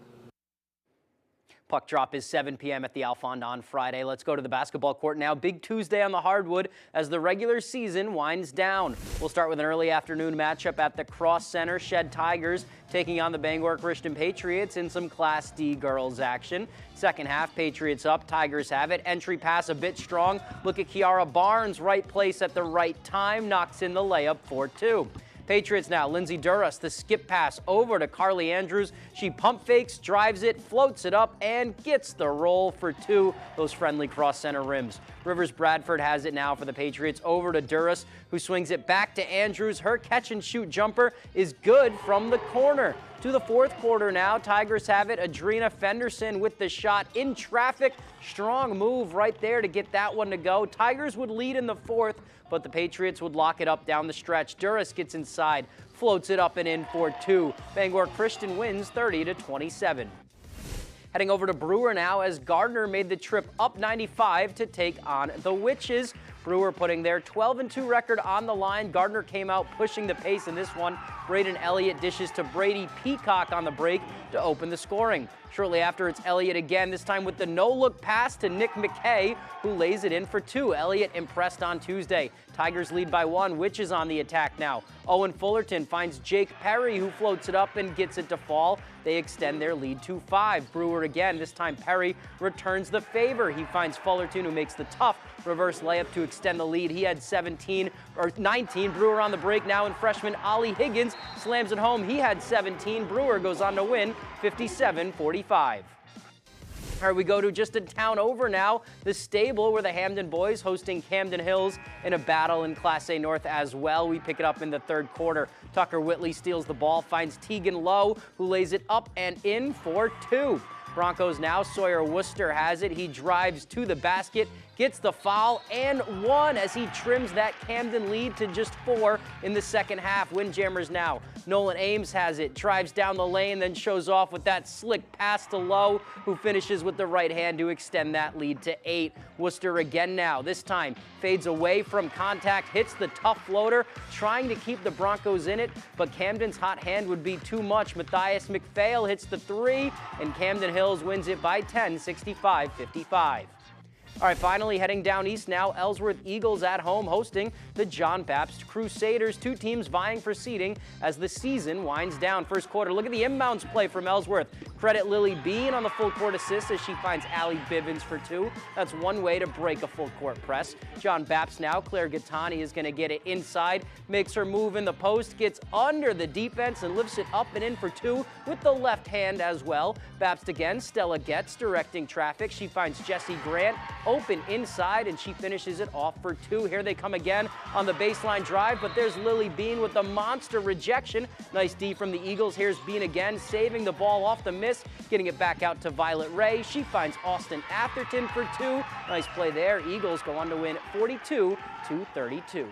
Puck drop is 7 p.m. at the Alfond on Friday. Let's go to the basketball court now. Big Tuesday on the hardwood as the regular season winds down. We'll start with an early afternoon matchup at the Cross Center. Shed Tigers taking on the Bangor Christian Patriots in some Class D girls action. Second half, Patriots up, Tigers have it. Entry pass a bit strong. Look at Kiara Barnes, right place at the right time, knocks in the layup for 2. Patriots now, Lindsay Duras, the skip pass over to Carly Andrews. She pump fakes, drives it, floats it up, and gets the roll for 2. Those friendly cross-center rims. Rivers Bradford has it now for the Patriots, over to Duras, who swings it back to Andrews. Her catch-and-shoot jumper is good from the corner. To the fourth quarter now, Tigers have it. Adrena Fenderson with the shot in traffic. Strong move right there to get that one to go. Tigers would lead in the fourth, but the Patriots would lock it up down the stretch. Duras gets inside, floats it up and in for 2. Bangor Christian wins 30-27. Heading over to Brewer now as Gardner made the trip up 95 to take on the Witches. Brewer putting their 12-2 record on the line. Gardner came out pushing the pace in this one. Braden Elliott dishes to Brady Peacock on the break to open the scoring. Shortly after, it's Elliott again, this time with the no-look pass to Nick McKay, who lays it in for 2. Elliott impressed on Tuesday. Tigers lead by 1, Witches on the attack now. Owen Fullerton finds Jake Perry, who floats it up and gets it to fall. They extend their lead to 5. Brewer again, this time Perry returns the favor. He finds Fullerton, who makes the tough reverse layup to extend the lead. He had 19. Brewer on the break now, and freshman Ollie Higgins slams it home. He had 17. Brewer goes on to win 57-45. All right, we go to just a town over now, the Stable, where the Hamden boys hosting Camden Hills in a battle in Class A North as well. We pick it up in the third quarter. Tucker Whitley steals the ball, finds Tegan Lowe, who lays it up and in for 2. Broncos now, Sawyer Worcester has it. He drives to the basket, gets the foul, and 1 as he trims that Camden lead to just 4 in the second half. Windjammers now. Nolan Ames has it, drives down the lane, then shows off with that slick pass to Lowe, who finishes with the right hand to extend that lead to 8. Worcester again now. This time fades away from contact, hits the tough floater, trying to keep the Broncos in it, but Camden's hot hand would be too much. Matthias McPhail hits the 3, and Camden Hills wins it by 10, 65-55. All right, finally heading down east now, Ellsworth Eagles at home hosting the John Baptist Crusaders. 2 teams vying for seeding as the season winds down. First quarter, look at the inbounds play from Ellsworth. Credit Lily Bean on the full court assist as she finds Allie Bivens for 2. That's one way to break a full court press. John Baptist now, Claire Gattani is going to get it inside, makes her move in the post, gets under the defense and lifts it up and in for 2 with the left hand as well. Baptist again, Stella Getz directing traffic. She finds Jessie Grant open inside, and she finishes it off for 2. Here they come again on the baseline drive, but there's Lily Bean with the monster rejection. Nice D from the Eagles. Here's Bean again, saving the ball off the miss, getting it back out to Violet Ray. She finds Austin Atherton for 2. Nice play there. Eagles go on to win 42-32.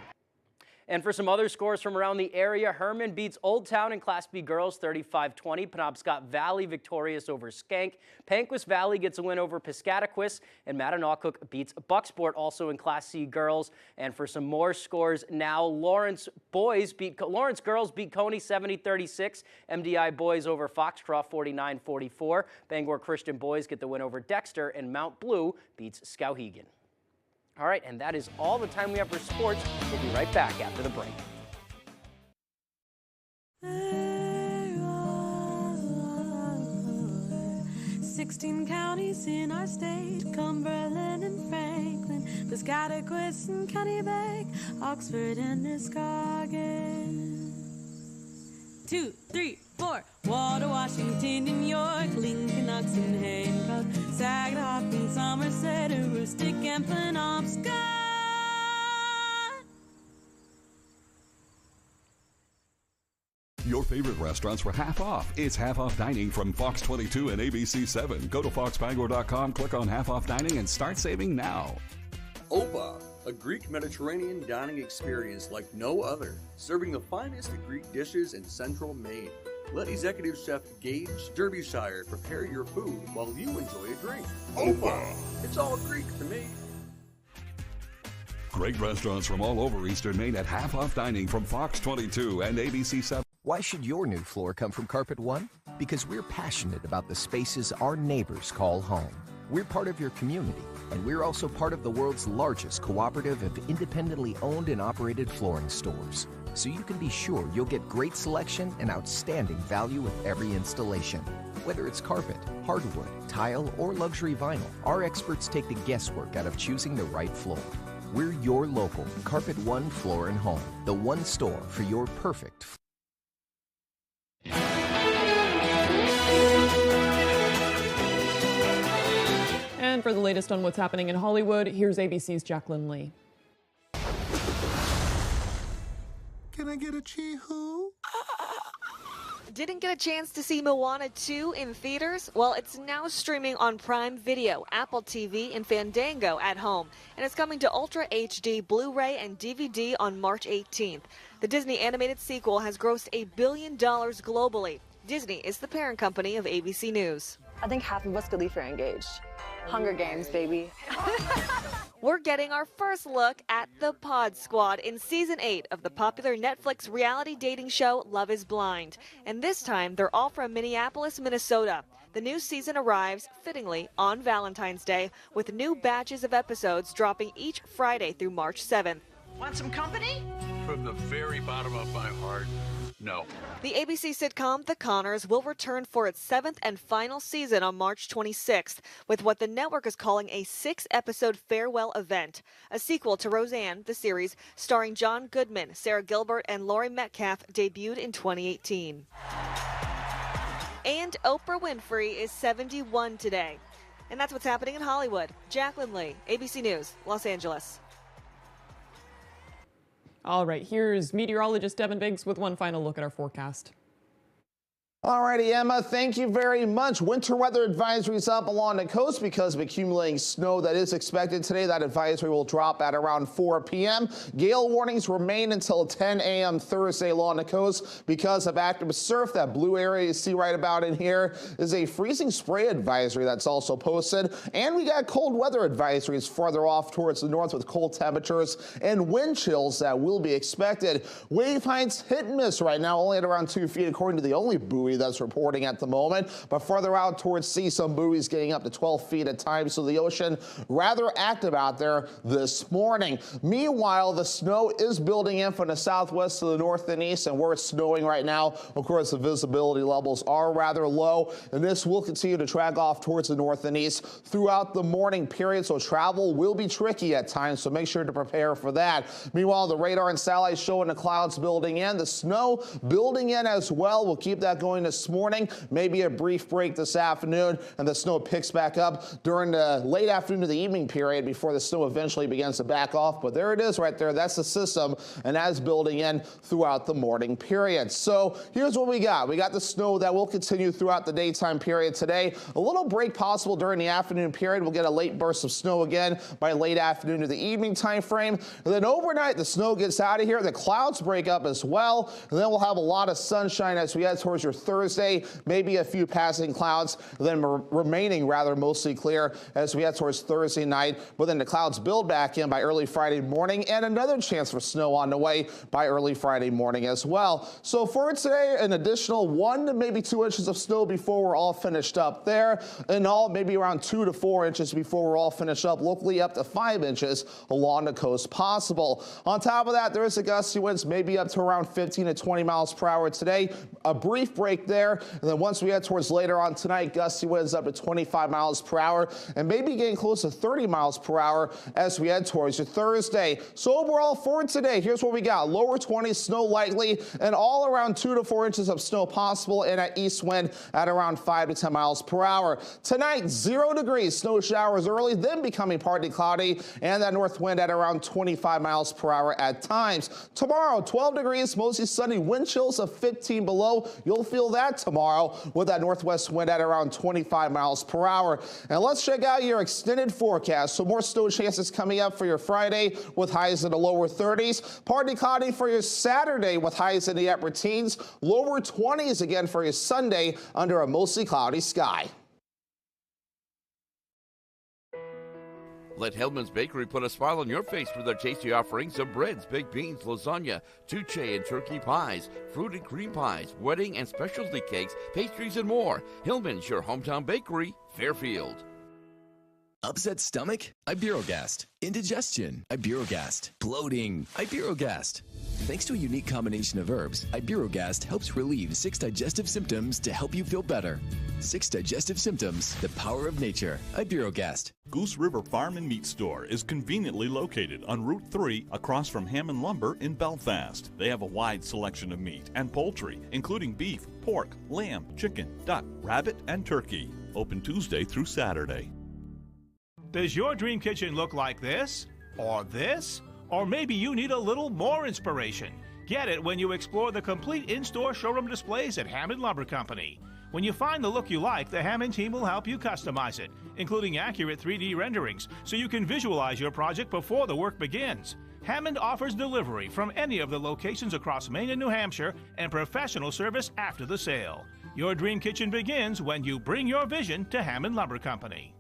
And for some other scores from around the area, Herman beats Old Town in Class B girls 35-20. Penobscot Valley victorious over Skank. Panquist Valley gets a win over Piscataquis. And Mattanochcook beats Bucksport also in Class C girls. And for some more scores now, Lawrence girls beat Coney 70-36. MDI boys over Foxcroft 49-44. Bangor Christian boys get the win over Dexter. And Mount Blue beats Skowhegan. All right, and that is all the time we have for sports. We'll be right back after the break.
16 counties in our state, Cumberland and Franklin, Piscataquis and Kennebec, Oxford and Muskegon. 2, 3, 4, Walter, Washington, and York, Lincoln, Knox, and Hancock, Saginaw, and Somerset, Aroostook, and Penobscot.
Your favorite restaurants were half off. It's half off dining from Fox 22 and ABC 7. Go to foxbangor.com, click on half off dining, and start saving now.
Opa, a Greek Mediterranean dining experience like no other, serving the finest of Greek dishes in central Maine. Let Executive Chef Gage Derbyshire prepare your food while you enjoy a drink. Opa, it's all Greek to me.
Great restaurants from all over Eastern Maine at half off dining from Fox 22 and ABC 7.
Why should your new floor come from Carpet One? Because we're passionate about the spaces our neighbors call home. We're part of your community, and we're also part of the world's largest cooperative of independently owned and operated flooring stores. So you can be sure you'll get great selection and outstanding value with every installation. Whether it's carpet, hardwood, tile, or luxury vinyl, our experts take the guesswork out of choosing the right floor. We're your local Carpet One Floor and Home, the one store for your perfect floor.
And for the latest on what's happening in Hollywood, here's ABC's Jacqueline Lee.
Can I get a chee-hoo?
Didn't get a chance to see Moana 2 in theaters? Well, it's now streaming on Prime Video, Apple TV, and Fandango at home. And it's coming to Ultra HD, Blu-ray, and DVD on March 18th. The Disney animated sequel has grossed $1 billion globally. Disney is the parent company of ABC News.
I think half of us could leave her engaged. Hunger Games, baby.
We're getting our first look at the Pod Squad in Season 8 of the popular Netflix reality dating show Love is Blind. And this time, they're all from Minneapolis, Minnesota. The new season arrives, fittingly, on Valentine's Day, with new batches of episodes dropping each Friday through March 7th.
Want some company?
From the very bottom of my heart,
know.
The ABC sitcom The Connors will return for its 7th and final season on March 26th, with what the network is calling a 6-episode farewell event, a sequel to Roseanne, the series starring John Goodman, Sarah Gilbert, and Laurie Metcalf, debuted in 2018. And Oprah Winfrey is 71 today. And that's what's happening in Hollywood. Jacqueline Lee, ABC News, Los Angeles.
All right, here's meteorologist Devin Biggs with one final look at our forecast.
Alrighty, Emma, thank you very much. Winter weather advisories up along the coast because of accumulating snow that is expected today. That advisory will drop at around 4 p.m. Gale warnings remain until 10 a.m. Thursday along the coast because of active surf. That blue area you see right about in here is a freezing spray advisory that's also posted. And we got cold weather advisories farther off towards the north with cold temperatures and wind chills that will be expected. Wave heights hit and miss right now, only at around 2 feet according to the only buoy that's reporting at the moment, but farther out towards sea, some buoys getting up to 12 feet at times, so the ocean rather active out there this morning. Meanwhile, the snow is building in from the southwest to the north and east, and where it's snowing right now, of course, the visibility levels are rather low, and this will continue to track off towards the north and east throughout the morning period, so travel will be tricky at times, so make sure to prepare for that. Meanwhile, the radar and satellite showing the clouds building in, the snow building in as well. We'll keep that going this morning, maybe a brief break this afternoon, and the snow picks back up during the late afternoon to the evening period before the snow eventually begins to back off. But there it is right there. That's the system, and that's building in throughout the morning period. So here's what we got. We got the snow that will continue throughout the daytime period today. A little break possible during the afternoon period. We'll get a late burst of snow again by late afternoon to the evening time frame. And then overnight, the snow gets out of here. The clouds break up as well. And then we'll have a lot of sunshine as we head towards your Thursday, maybe a few passing clouds, then remaining rather mostly clear as we head towards Thursday night. But then the clouds build back in by early Friday morning, and another chance for snow on the way by early Friday morning as well. So for today, an additional 1 to maybe 2 inches of snow before we're all finished up there. In all, maybe around 2 to 4 inches before we're all finished up, locally up to 5 inches along the coast possible. On top of that, there is a gusty winds, maybe up to around 15 to 20 miles per hour today. A brief break there, and then once we head towards later on tonight, gusty winds up to 25 miles per hour and maybe getting close to 30 miles per hour as we head towards your Thursday. So overall for today, here's what we got. Lower 20s, snow likely, and all around 2 to 4 inches of snow possible, and an east wind at around 5 to 10 miles per hour. Tonight, 0 degrees, snow showers early, then becoming partly cloudy, and that north wind at around 25 miles per hour at times. Tomorrow, 12 degrees, mostly sunny, wind chills of 15 below. You'll feel that tomorrow with that northwest wind at around 25 miles per hour. And let's check out your extended forecast. So more snow chances coming up for your Friday with highs in the lower 30s. Partly cloudy for your Saturday with highs in the upper teens. Lower 20s again for your Sunday under a mostly cloudy sky.
Let Hellman's Bakery put a smile on your face with their tasty offerings of breads, baked beans, lasagna, touche and turkey pies, fruit and cream pies, wedding and specialty cakes, pastries, and more. Hillman's, your hometown bakery, Fairfield.
Upset stomach? Iberogast. Indigestion? Iberogast. Bloating? Iberogast. Thanks to a unique combination of herbs, Iberogast helps relieve 6 digestive symptoms to help you feel better. 6 digestive symptoms, the power of nature. Iberogast.
Goose River Farm and Meat Store is conveniently located on Route 3 across from Hammond Lumber in Belfast. They have a wide selection of meat and poultry, including beef, pork, lamb, chicken, duck, rabbit, and turkey. Open Tuesday through Saturday.
Does your dream kitchen look like this? Or this? Or maybe you need a little more inspiration. Get it when you explore the complete in-store showroom displays at Hammond Lumber Company. When you find the look you like, the Hammond team will help you customize it, including accurate 3D renderings, so you can visualize your project before the work begins. Hammond offers delivery from any of the locations across Maine and New Hampshire and professional service after the sale. Your dream kitchen begins when you bring your vision to Hammond Lumber Company.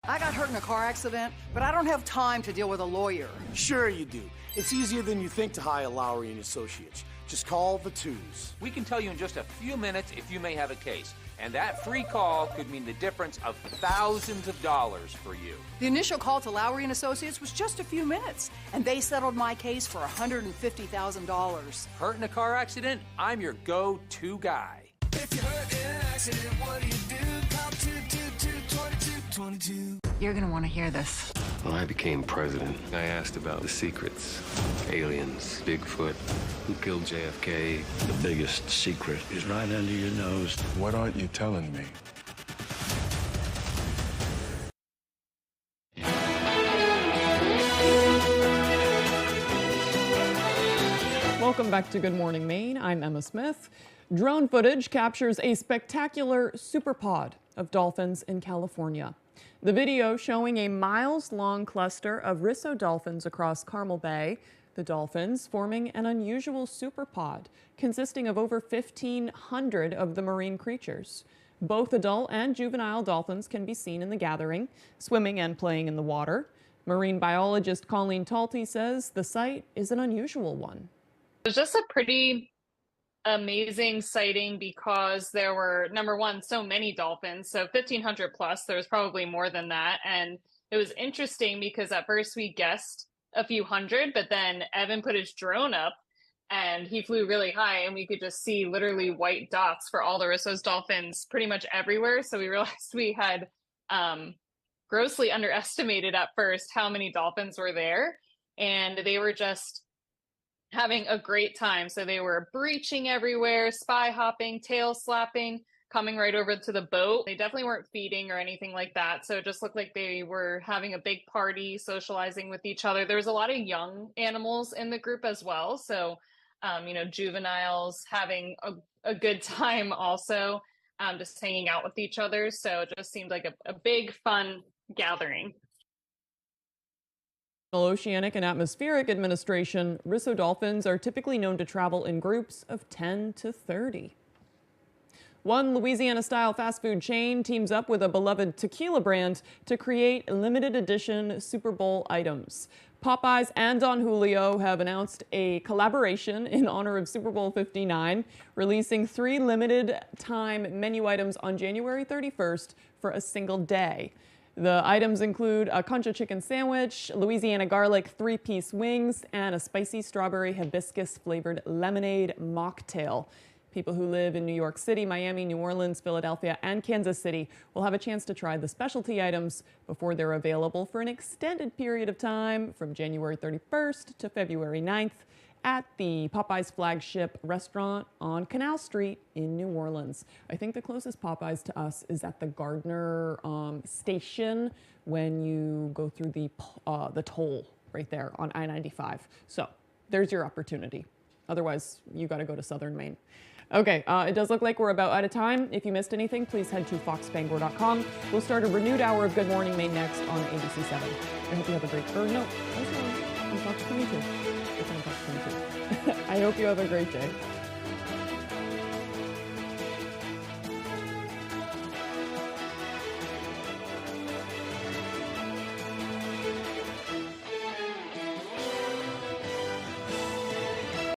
I got hurt in a car accident, but I don't have time to deal with a lawyer.
Sure you do. It's easier than you think to hire Lowry & Associates.
Just call the twos.
We can tell you in just a few minutes if you may have a case. And that free call could mean the difference of thousands of dollars for you.
The initial call to Lowry and Associates was just a few minutes, and they settled my case for $150,000.
Hurt in a car accident? I'm your go-to guy.
If you're hurt in an accident, what do? Call 222-2222.
You're gonna want to hear this.
When I became president, I asked about the secrets. Aliens, Bigfoot, who killed JFK.
The biggest secret is right under your nose.
What aren't you telling me?
Welcome back to Good Morning Maine. I'm Emma Smith. Drone footage captures a spectacular superpod of dolphins in California. The video showing a miles-long cluster of Risso dolphins across Carmel Bay, the dolphins forming an unusual superpod consisting of over 1,500 of the marine creatures. Both adult and juvenile dolphins can be seen in the gathering, swimming and playing in the water. Marine biologist Colleen Talty says the sight is an unusual one.
It was just a pretty amazing sighting because there were, number one, so many dolphins, so 1,500 plus. There was probably more than that. And it was interesting because at first we guessed a few hundred, but then Evan put his drone up and he flew really high and we could just see literally white dots for all the Risso's dolphins pretty much everywhere. So we realized we had grossly underestimated at first how many dolphins were there, and they were just having a great time. So they were breaching everywhere, spy hopping, tail slapping, coming right over to the boat. They definitely weren't feeding or anything like that. So it just looked like they were having a big party, socializing with each other. There was a lot of young animals in the group as well. So, juveniles having a good time also, just hanging out with each other. So it just seemed like a big, fun gathering.
Oceanic and Atmospheric Administration, Risso dolphins are typically known to travel in groups of 10 to 30. One Louisiana-style fast food chain teams up with a beloved tequila brand to create limited edition Super Bowl items. Popeyes and Don Julio have announced a collaboration in honor of Super Bowl 59, releasing 3 limited-time menu items on January 31st for a single day. The items include a concha chicken sandwich, Louisiana garlic 3-piece wings, and a spicy strawberry hibiscus-flavored lemonade mocktail. People who live in New York City, Miami, New Orleans, Philadelphia, and Kansas City will have a chance to try the specialty items before they're available for an extended period of time from January 31st to February 9th at the Popeyes flagship restaurant on Canal Street in New Orleans. I think the closest Popeyes to us is at the Gardner station when you go through the toll right there on I-95. So there's your opportunity. Otherwise, you got to go to Southern Maine. Okay, it does look like we're about out of time. If you missed anything, please head to foxbangor.com. We'll start a renewed hour of Good Morning Maine next on ABC 7. I hope you have a great, on Fox 22. It's on Fox 22. I hope you have a great day.